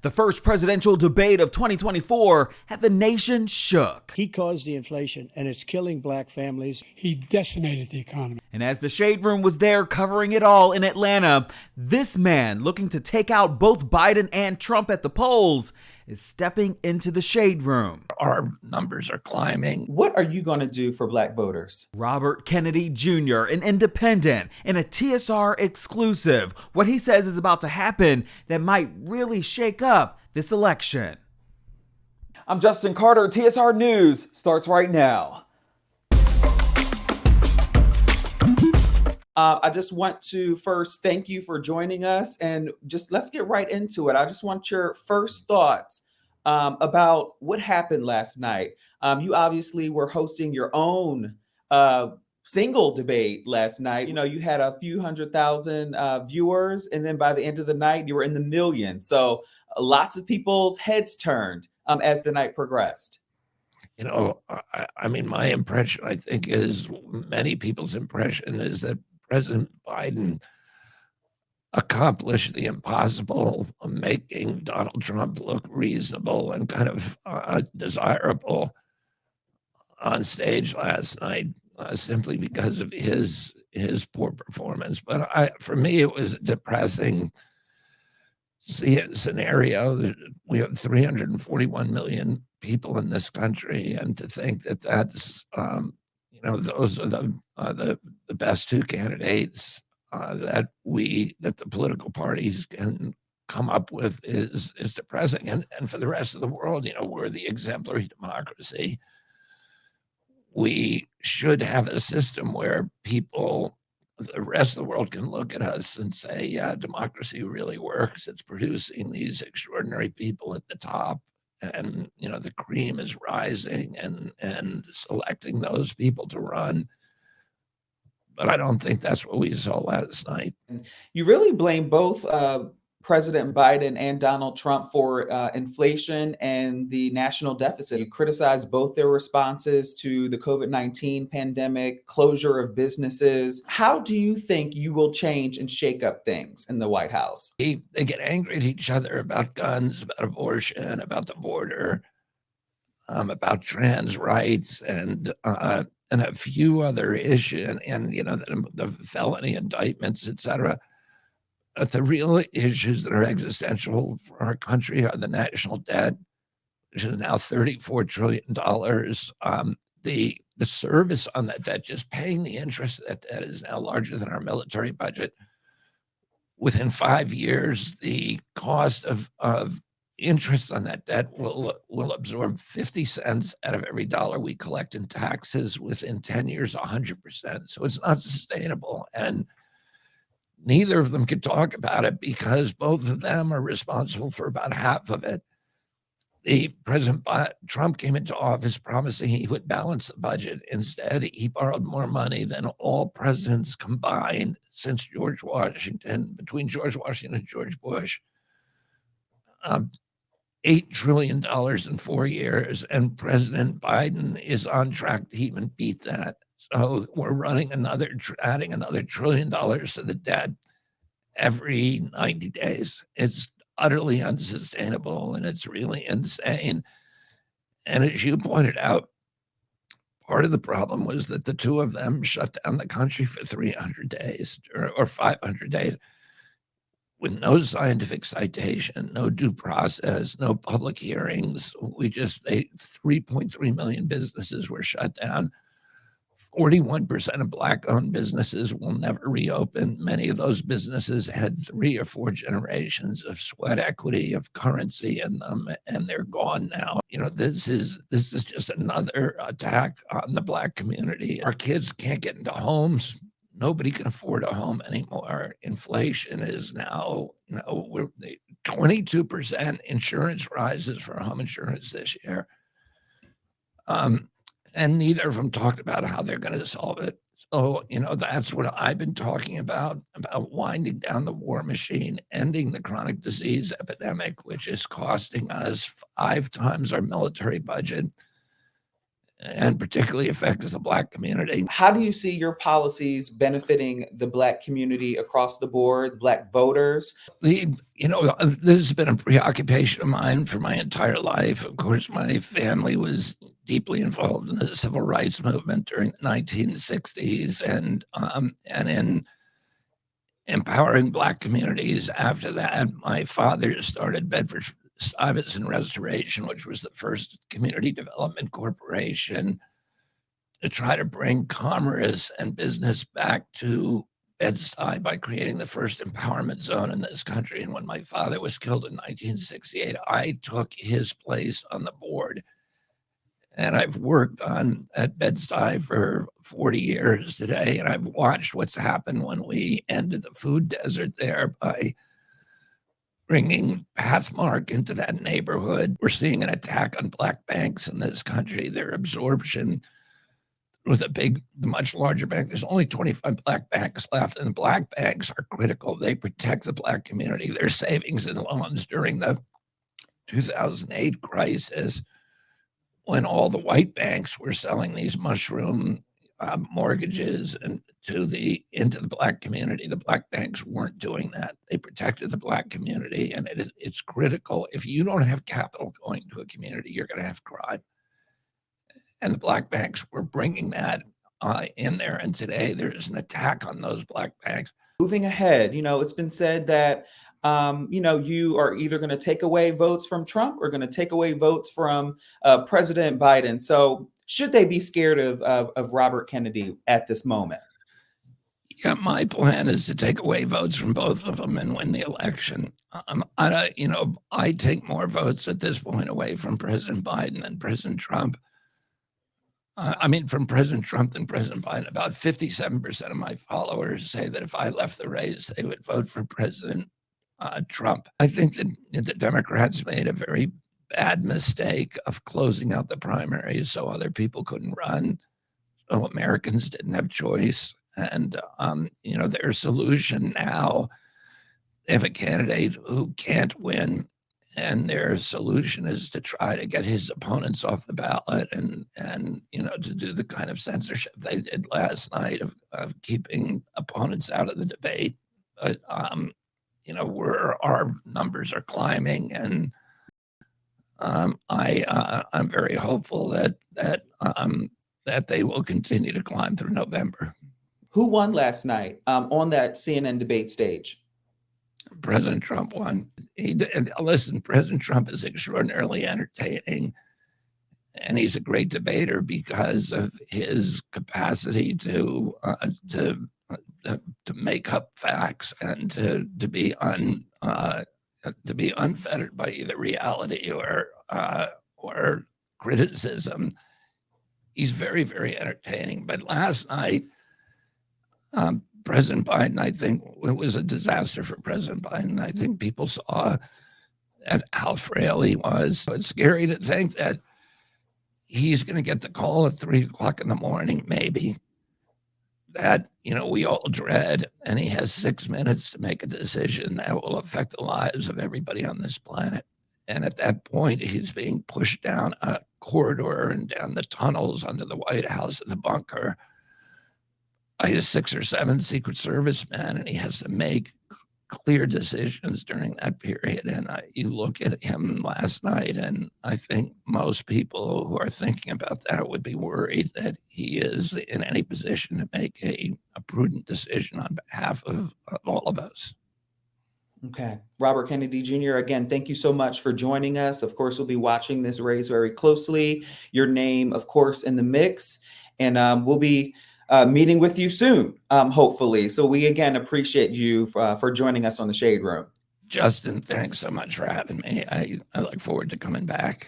The first presidential debate of 2024 had the nation shook. He caused the inflation, and it's killing black families. He decimated the economy. And as the Shade Room was there covering it all in Atlanta, this man looking to take out both Biden and Trump at the polls is stepping into the Shade Room. Our numbers are climbing. What are you going to do for black voters? Robert Kennedy Jr., an independent and a TSR exclusive. What he says is about to happen that might really shake up this election. I'm Justin Carter. TSR News starts right now. I just want to first thank you for joining us, and just let's get right into it. I just want your first thoughts about what happened last night. You obviously were hosting your own single debate last night. You know, you had a few 100,000 viewers, and then by the end of the night, you were in the millions. So lots of people's heads turned as the night progressed. You know, I mean, my impression, I think, is many people's impression is that President Biden accomplished the impossible of making Donald Trump look reasonable and kind of desirable on stage last night, simply because of his poor performance. But for me, it was a depressing scenario. We have 341 million people in this country, and to think that that's those are the best two candidates that the political parties can come up with is depressing. And for the rest of the world, you know, we're the exemplary democracy. We should have a system where the rest of the world can look at us and say, yeah, democracy really works. It's producing these extraordinary people at the top. And, you know, the cream is rising and selecting those people to run. But I don't think that's what we saw last night. You really blame both President Biden and Donald Trump for inflation and the national deficit. You criticize both their responses to the COVID-19 pandemic, closure of businesses. How do you think you will change and shake up things in the White House? They get angry at each other about guns, about abortion, about the border, about trans rights, and a few other issues, and you know, the felony indictments, et cetera. But the real issues that are existential for our country are the national debt, which is now $34 trillion. The service on that debt, just paying the interest of that debt, is now larger than our military budget. Within 5 years, the cost of interest on that debt will absorb 50 cents out of every dollar we collect in taxes. Within 10 years, 100%. So it's not sustainable. And neither of them could talk about it because both of them are responsible for about half of it. President Trump came into office promising he would balance the budget. Instead, he borrowed more money than all presidents combined since between George Washington and George Bush. $8 trillion in 4 years, and President Biden is on track to even beat that. So we're adding another $1 trillion to the debt every 90 days. It's utterly unsustainable, and it's really insane. And as you pointed out, part of the problem was that the two of them shut down the country for 300 days or 500 days with no scientific citation, no due process, no public hearings. 3.3 million businesses were shut down. 41% of Black-owned businesses will never reopen. Many of those businesses had 3 or 4 generations of sweat equity, of currency in them, and they're gone now. You know, this is just another attack on the Black community. Our kids can't get into homes. Nobody can afford a home anymore. Inflation is now, we're 22% insurance rises for home insurance this year. And neither of them talked about how they're going to solve it. So, that's what I've been talking about winding down the war machine, ending the chronic disease epidemic, which is costing us 5 times our military budget, and particularly affects the Black community. How do you see your policies benefiting the Black community across the board, Black voters? This has been a preoccupation of mine for my entire life. Of course, my family was deeply involved in the civil rights movement during the 1960s and in empowering Black communities. After that, my father started Bedford-Stuyvesant Restoration, which was the first community development corporation to try to bring commerce and business back to Bed-Stuy by creating the first empowerment zone in this country. And when my father was killed in 1968, I took his place on the board. And I've worked at Bed-Stuy for 40 years today, and I've watched what's happened when we ended the food desert there by bringing Pathmark into that neighborhood. We're seeing an attack on Black banks in this country, their absorption with the much larger bank. There's only 25 Black banks left, and the Black banks are critical. They protect the Black community. Their savings and loans during the 2008 crisis, when all the white banks were selling these mushroom mortgages into the Black community, the Black banks weren't doing that. They protected the Black community, and it's critical. If you don't have capital going to a community, you're going to have crime. And the Black banks were bringing that in there. And today there's an attack on those Black banks. Moving ahead, it's been said that you are either going to take away votes from Trump or going to take away votes from President Biden. So should they be scared of Robert Kennedy at this moment? Yeah, my plan is to take away votes from both of them and win the election. I take more votes at this point away from President Biden than President Trump. From President Trump than President Biden. About 57% of my followers say that if I left the race, they would vote for President Trump. I think that the Democrats made a very bad mistake of closing out the primaries so other people couldn't run, so Americans didn't have choice. And, their solution now, they have a candidate who can't win, and their solution is to try to get his opponents off the ballot and to do the kind of censorship they did last night of keeping opponents out of the debate. But, where our numbers are climbing, and I'm very hopeful that they will continue to climb through November. Who won last night on that CNN debate stage? President Trump won. Listen, President Trump is extraordinarily entertaining, and he's a great debater because of his capacity to make up facts and to be unfettered by either reality or criticism. He's very, very entertaining. But last night, President Biden, I think it was a disaster for President Biden. I think people saw how frail he was. So it's scary to think that he's going to get the call at 3:00 in the morning, maybe, that, we all dread, and he has 6 minutes to make a decision that will affect the lives of everybody on this planet. And at that point, he's being pushed down a corridor and down the tunnels under the White House and the bunker by 6 or 7 Secret Service men, and he has to make clear decisions during that period. And you look at him last night, and I think most people who are thinking about that would be worried that he is in any position to make a prudent decision on behalf of all of us. Okay. Robert Kennedy Jr., again, thank you so much for joining us. Of course, we'll be watching this race very closely. Your name, of course, in the mix. And we'll be meeting with you soon, hopefully. So we, again, appreciate you for joining us on the Shade Room. Justin, thanks so much for having me. I look forward to coming back.